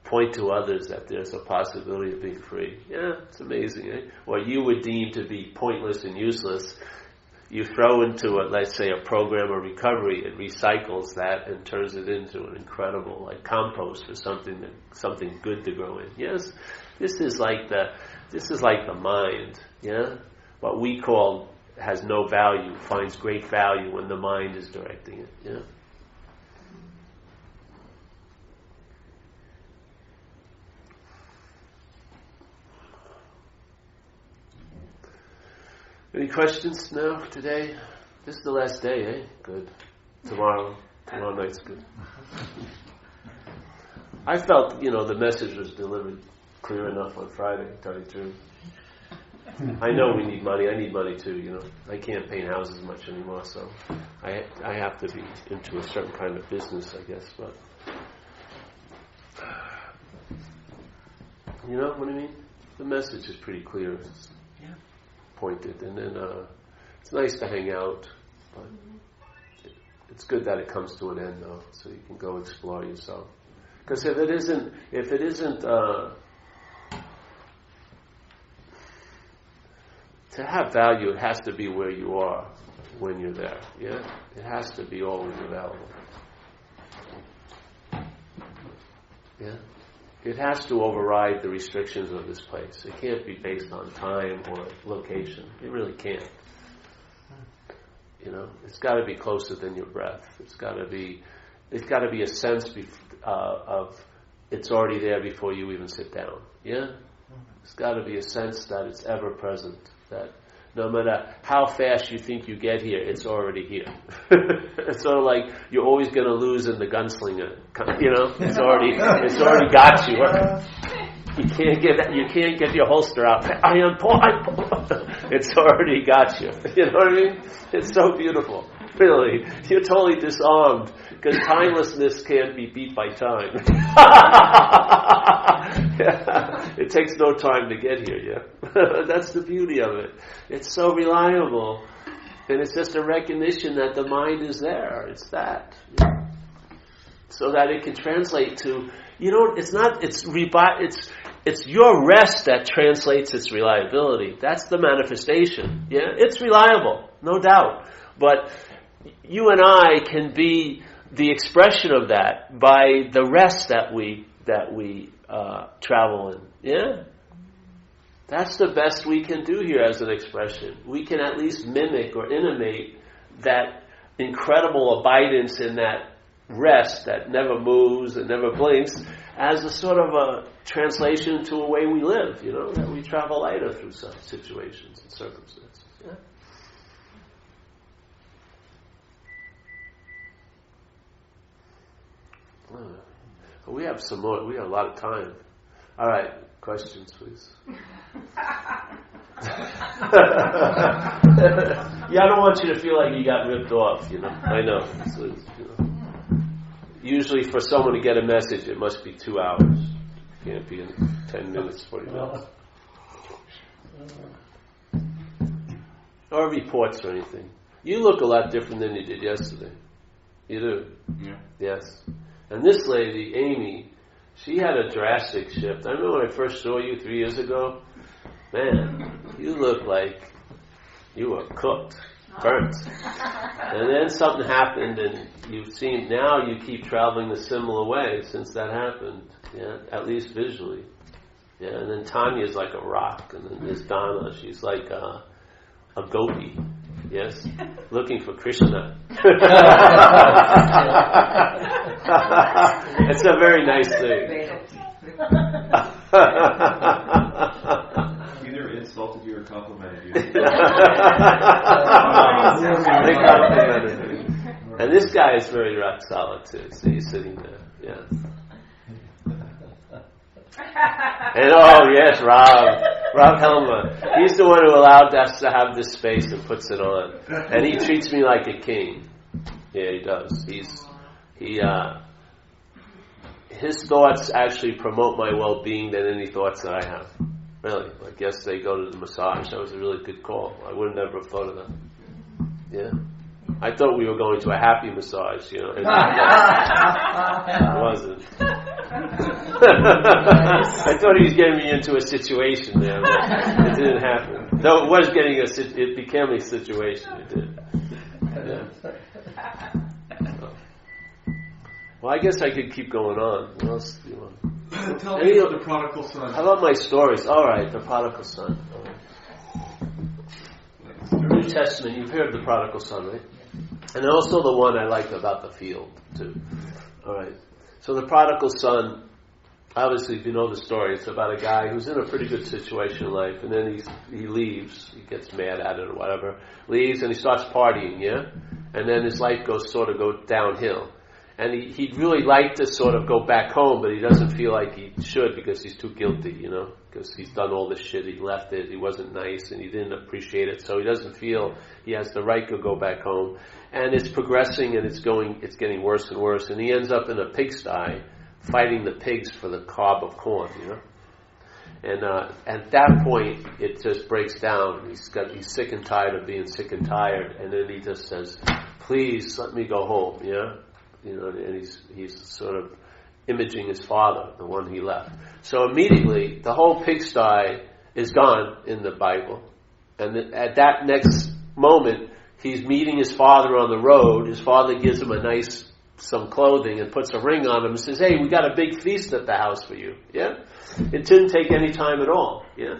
point to others that there's a possibility of being free. Yeah, it's amazing, eh? What you would deem to be pointless and useless, you throw into let's say a program of recovery, it recycles that and turns it into an incredible, like compost for something good to grow in. Yes, this is like the mind. Yeah, what we call has no value finds great value when the mind is directing it. Yeah. Any questions now, today? This is the last day, eh? Good. Tomorrow night's good. I felt, the message was delivered clear enough on Friday, to tell you the truth. I know we need money. I need money too, I can't paint houses much anymore, so I have to be into a certain kind of business, I guess, but you know what I mean? The message is pretty clear. It's pointed, and then it's nice to hang out, but it's good that it comes to an end though, so you can go explore yourself. Because if it isn't to have value, it has to be where you are when you're there. Yeah, it has to be always available. Yeah. It has to override the restrictions of this place. It can't be based on time or location. It really can't. It's got to be closer than your breath. It's got to be a sense of it's already there before you even sit down. Yeah? It's got to be a sense that it's ever present. That no matter how fast you think you get here, it's already here. It's sort of like you're always going to lose in the gunslinger. It's already got you. You can't get your holster out. I am Paul. It's already got you. You know what I mean? It's so beautiful. Really, you're totally disarmed. Because timelessness can't be beat by time. It takes no time to get here, yeah? That's the beauty of it. It's so reliable. And it's just a recognition that the mind is there. It's that. Yeah. So that it can translate to, it's your rest that translates its reliability. That's the manifestation. Yeah, it's reliable, no doubt. But you and I can be the expression of that by the rest that we travel in. Yeah, that's the best we can do here as an expression. We can at least mimic or intimate that incredible abidance in that rest that never moves and never blinks as a sort of a translation to a way we live, that we travel lighter through some situations and circumstances. Yeah. We have some more. We have a lot of time. All right, questions, please. Yeah, I don't want you to feel like you got ripped off. I know. Usually, for someone to get a message, it must be 2 hours. It can't be in 10 minutes, 40 minutes. Or reports or anything. You look a lot different than you did yesterday. You do. Yeah. Yes. And this lady, Amy, she had a drastic shift. I remember when I first saw you 3 years ago. Man, you look like you were cooked, burnt. And then something happened, and now you keep traveling the similar way since that happened. Yeah, at least visually. Yeah, and then Tanya's like a rock, and then there's Donna. She's like a gopi. Yes, looking for Krishna. It's a very nice thing. Either insulted you or complimented you. They complimented me. And this guy is very rock solid too. So he's sitting there. Yeah. And yes, Rob Helmer. He's the one who allowed us to have this space and puts it on. And he treats me like a king. Yeah, he does. His thoughts actually promote my well-being than any thoughts that I have. Really. Like yesterday, go to the massage. That was a really good call. I would never have thought of that. Yeah. I thought we were going to a happy massage, It wasn't. I thought he was getting me into a situation there, but it didn't happen. Though it was it became a situation. It did. Yeah. Well, I guess I could keep going on. What else do you want? Tell me about the prodigal son. How about my stories? All right, the prodigal son. New Testament, you've heard the prodigal son, right? And also the one I like about the field, too. All right. So the prodigal son, obviously, if you know the story, it's about a guy who's in a pretty good situation in life, and then he leaves. He gets mad at it or whatever. Leaves, and he starts partying, yeah? And then his life goes downhill. And he'd really like to sort of go back home, but he doesn't feel like he should because he's too guilty, because he's done all this shit, he left it, he wasn't nice, and he didn't appreciate it, so he doesn't feel he has the right to go back home. And it's progressing, and it's getting worse and worse, and he ends up in a pigsty fighting the pigs for the cob of corn, And at that point, it just breaks down. He's sick and tired of being sick and tired, and then he just says, "Please let me go home," and he's sort of imaging his father, the one he left. So immediately, the whole pigsty is gone in the Bible. And at that next moment, he's meeting his father on the road. His father gives him some clothing and puts a ring on him and says, "Hey, we got a big feast at the house for you." Yeah? It didn't take any time at all. Yeah?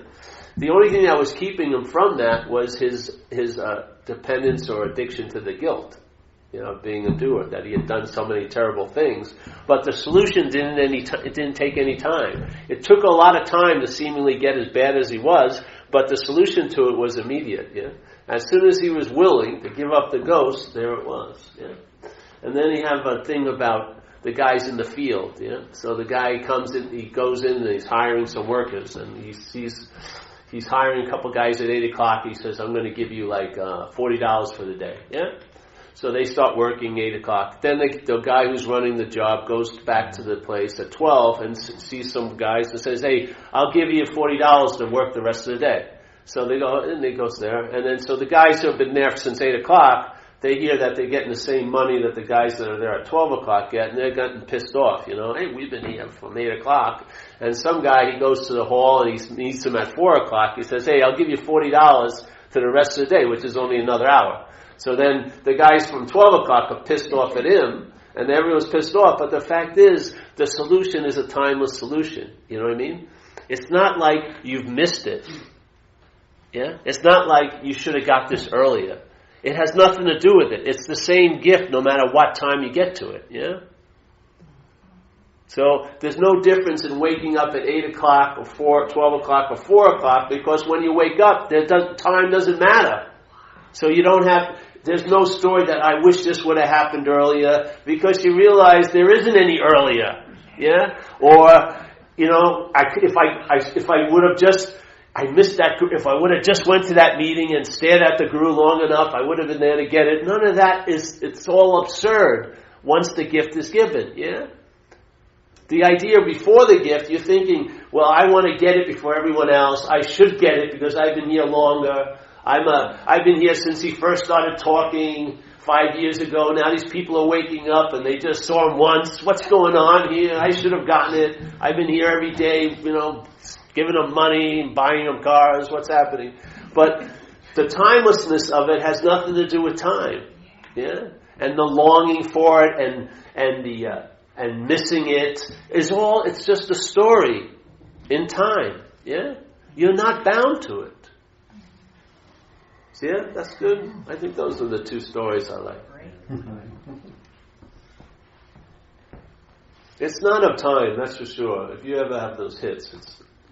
The only thing that was keeping him from that was his dependence or addiction to the guilt. Being a doer, that he had done so many terrible things. But the solution didn't take any time. It took a lot of time to seemingly get as bad as he was, but the solution to it was immediate. Yeah, as soon as he was willing to give up the ghost, there it was. Yeah, and then you have a thing about the guys in the field. Yeah, so the guy comes in, he goes in, and he's hiring some workers, and he's hiring a couple guys at 8:00. He says, "I'm going to give you like $40 for the day." Yeah. So they start working 8 o'clock. Then the guy who's running the job goes back to the place at 12 and sees some guys and says, hey, I'll give you $40 to work the rest of the day. So they go, and he goes there. And then so the guys who have been there since 8 o'clock, they hear that they're getting the same money that the guys that are there at 12 o'clock get, and they're getting pissed off, Hey, we've been here from 8 o'clock. And some guy, he goes to the hall and he meets him at 4 o'clock. He says, hey, I'll give you $40 to the rest of the day, which is only another hour. So then the guys from 12 o'clock are pissed off at him, and everyone's pissed off. But the fact is, the solution is a timeless solution. You know what I mean? It's not like you've missed it. Yeah? It's not like you should have got this earlier. It has nothing to do with it. It's the same gift no matter what time you get to it. Yeah? So there's no difference in waking up at 8 o'clock or 12 o'clock or 4 o'clock, because when you wake up, time doesn't matter. So you don't have... There's no story that I wish this would have happened earlier, because you realize there isn't any earlier. Yeah? Or, if I would have just... I missed that. If I would have just went to that meeting and stared at the guru long enough, I would have been there to get it. None of that it's all absurd once the gift is given. Yeah? The idea before the gift, you're thinking, well, I want to get it before everyone else. I should get it because I've been here longer. I've been here since he first started talking 5 years ago. Now these people are waking up and they just saw him once. What's going on here? I should have gotten it. I've been here every day, giving them money, buying them cars. What's happening? But the timelessness of it has nothing to do with time. Yeah? And the longing for it and missing it is all, it's just a story in time. Yeah? You're not bound to it. Yeah, that's good. I think those are the two stories I like. It's not of time, that's for sure. If you ever have those hits,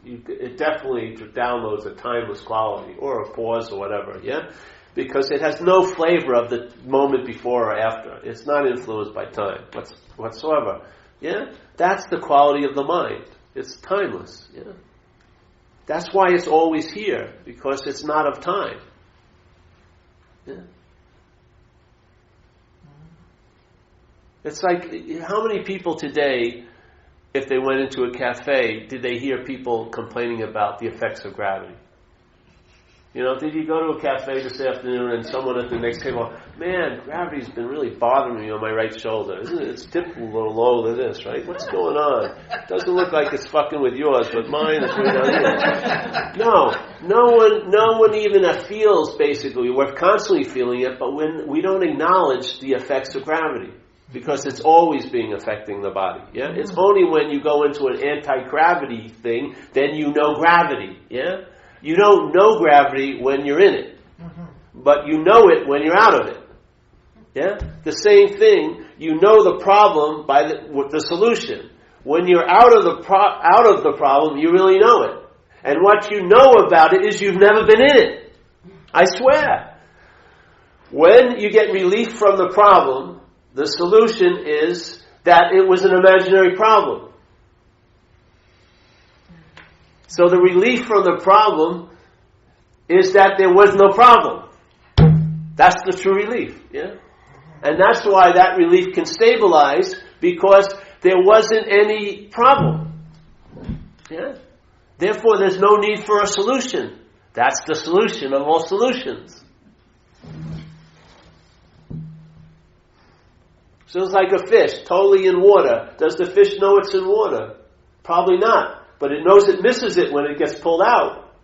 it definitely downloads a timeless quality or a pause or whatever, yeah? Because it has no flavor of the moment before or after. It's not influenced by time whatsoever. Yeah? That's the quality of the mind. It's timeless, yeah? That's why it's always here, because it's not of time. Yeah. It's like, how many people today, if they went into a cafe, did they hear people complaining about the effects of gravity? Did you go to a cafe this afternoon and someone at the next table, man, gravity's been really bothering me on my right shoulder. Isn't it? It's tipped a little low to this, right? What's going on? Doesn't look like it's fucking with yours, but mine is way down here. No one even feels, basically. We're constantly feeling it, but when we don't acknowledge the effects of gravity, because it's always affecting the body. Yeah, it's only when you go into an anti-gravity thing, then you know gravity. Yeah. You don't know gravity when you're in it, but you know it when you're out of it. Yeah, the same thing. You know the problem with the solution. When you're out of the problem, you really know it. And what you know about it is you've never been in it. I swear. When you get relief from the problem, the solution is that it was an imaginary problem. So the relief from the problem is that there was no problem. That's the true relief. Yeah? And that's why that relief can stabilize, because there wasn't any problem. Yeah? Therefore, there's no need for a solution. That's the solution of all solutions. So it's like a fish, totally in water. Does the fish know it's in water? Probably not. But it knows it misses it when it gets pulled out.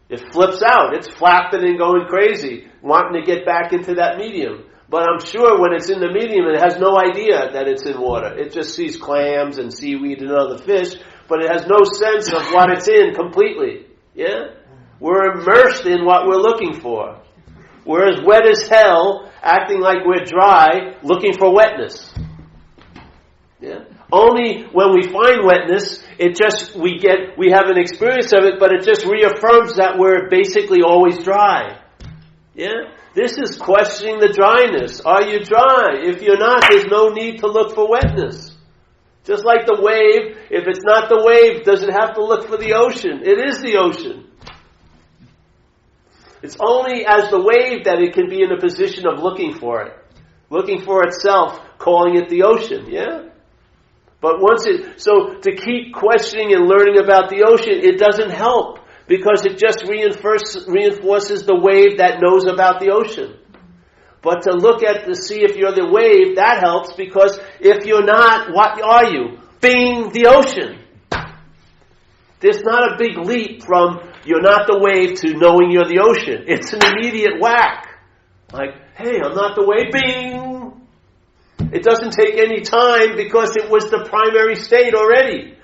It flips out. It's flapping and going crazy, wanting to get back into that medium. But I'm sure when it's in the medium, it has no idea that it's in water. It just sees clams and seaweed and other fish, but it has no sense of what it's in completely. Yeah? We're immersed in what we're looking for. We're as wet as hell, acting like we're dry, looking for wetness. Yeah? Only when we find wetness, we have an experience of it, but it just reaffirms that we're basically always dry. Yeah? This is questioning the dryness. Are you dry? If you're not, there's no need to look for wetness. Just like the wave, if it's not the wave, does it have to look for the ocean? It is the ocean. It's only as the wave that it can be in a position of looking for it. looking for itself, calling it the ocean, yeah? But so to keep questioning and learning about the ocean, it doesn't help, because it just reinforces the wave that knows about the ocean. But to look to see if you're the wave, that helps, because if you're not, what are you? Being the ocean. There's not a big leap from you're not the wave to knowing you're the ocean. It's an immediate whack. Like, hey, I'm not the wave, bing! It doesn't take any time, because it was the primary state already.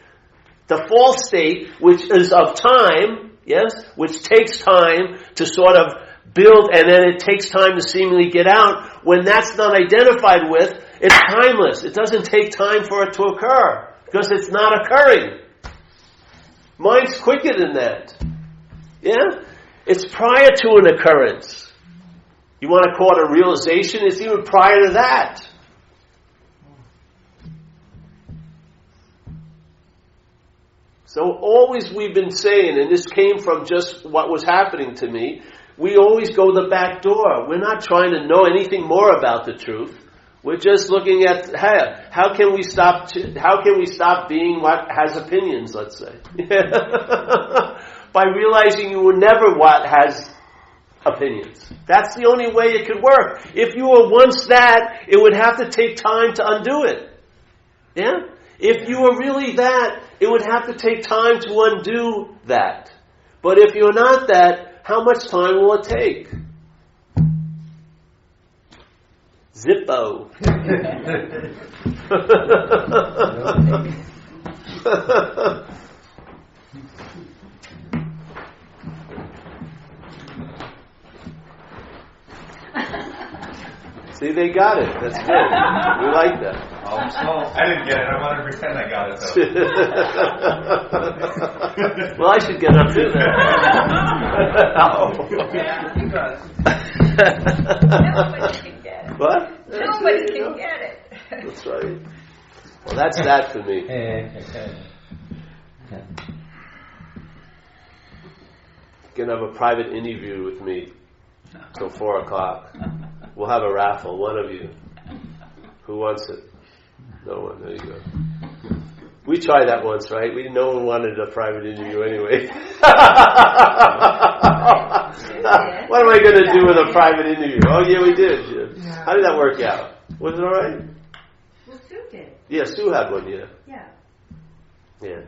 The false state, which is of time, yes, which takes time to sort of build, and then it takes time to seemingly get out. When that's not identified with, it's timeless. It doesn't take time for it to occur, because it's not occurring. Mind's quicker than that. Yeah? It's prior to an occurrence. You want to call it a realization? It's even prior to that. So always we've been saying, and this came from just what was happening to me, we always go the back door. We're not trying to know anything more about the truth. We're just looking at, hey, how can we stop being what has opinions, let's say? By realizing you were never what has opinions. That's the only way it could work. If you were once that, it would have to take time to undo it. Yeah? If you were really that, it would have to take time to undo that. But if you're not that, how much time will it take? Zippo. See, they got it. That's good. We like that. I didn't get it. I want to pretend I got it, though. Well, I should get up too then. Yeah, you got it. Nobody can get it. What? Nobody can get it. That's right. Well, that's that for me. You can have a private interview with me till 4 o'clock. We'll have a raffle. One of you. Who wants it? No one. There you go. We tried that once, right? No one wanted a private interview anyway. What am I going to do with a private interview? Oh, yeah, we did. Yeah. How did that work out? Was it all right? Well, Sue did. Yeah, Sue had one, yeah. Yeah. Yeah.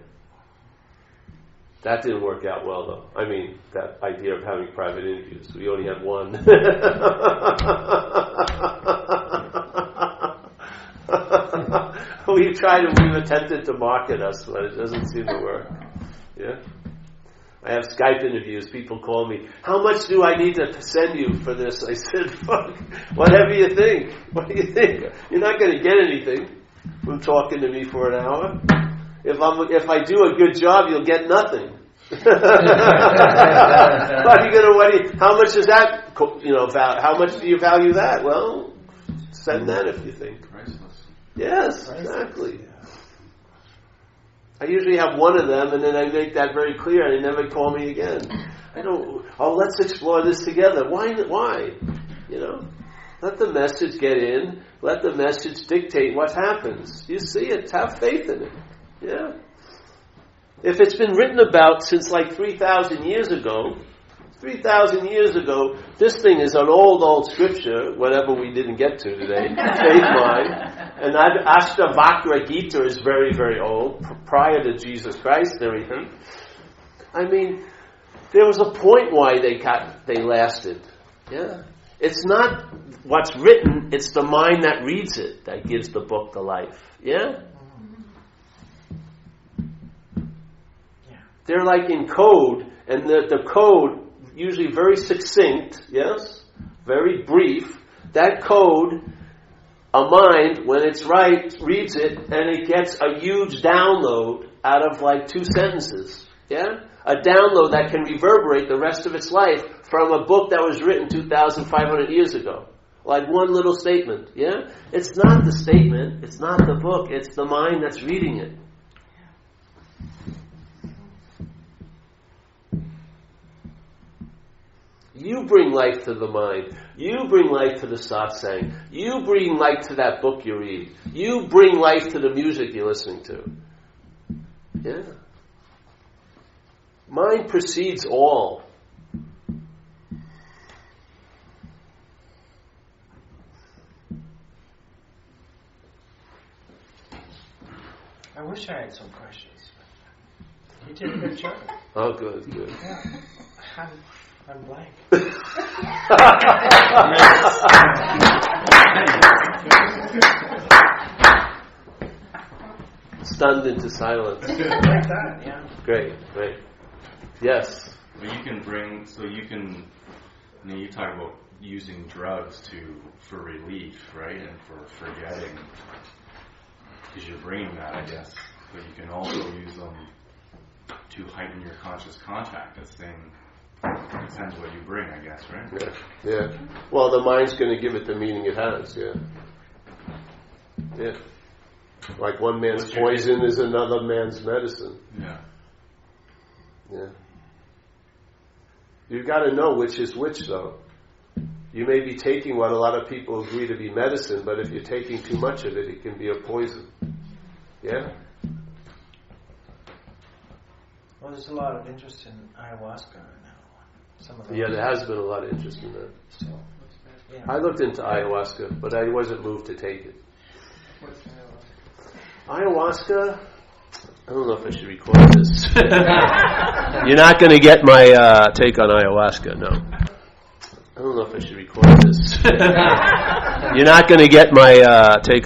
That didn't work out well, though. I mean, that idea of having private interviews. We only had one. We've attempted to market us, but it doesn't seem to work. Yeah? I have Skype interviews. People call me, how much do I need to send you for this? I said, fuck, whatever you think. What do you think? You're not going to get anything from talking to me for an hour. If I do a good job, you'll get nothing. How much is that? How much do you value that? Well, send that if you think. Yes, exactly. I usually have one of them, and then I make that very clear, and they never call me again. Let's explore this together. Why? Let the message get in. Let the message dictate what happens. You see it. Have faith in it. Yeah. If it's been written about since like 3,000 years ago, this thing is an old scripture, whatever we didn't get to today, faith mind. And Ashtavakra Gita is very, very old, prior to Jesus Christ and everything. I mean, there was a point why they lasted. Yeah. It's not what's written, it's the mind that reads it that gives the book the life. Yeah? They're like in code, and the code, usually very succinct, yes? Very brief. That code, a mind, when it's right, reads it, and it gets a huge download out of like 2 sentences. Yeah? A download that can reverberate the rest of its life from a book that was written 2,500 years ago. Like one little statement. Yeah? It's not the statement, it's not the book, it's the mind that's reading it. You bring life to the mind. You bring life to the satsang. You bring life to that book you read. You bring life to the music you're listening to. Yeah. Mind precedes all. I wish I had some questions. You did a good job. Oh, good. Yeah. I'm blank. Stunned into silence. Like that, yeah. Great. Yes. But you can bring, you talk about using drugs for relief, right? And for forgetting. Because you're bringing that, I guess. But you can also use them to heighten your conscious contact. The same depends what you bring, I guess, right? Yeah. Well, the mind's going to give it the meaning it has, yeah. Like one man's poison is another man's medicine. Yeah. Yeah. You've got to know which is which, though. You may be taking what a lot of people agree to be medicine, but if you're taking too much of it, it can be a poison. Yeah? Well, there's a lot of interest in ayahuasca now. Yeah, there has been a lot of interest in that. So, yeah. I looked into ayahuasca, but I wasn't moved to take it. What's Ayahuasca? I don't know if I should record this. You're not going to get my take on ayahuasca, no. I don't know if I should record this. You're not going to get my take.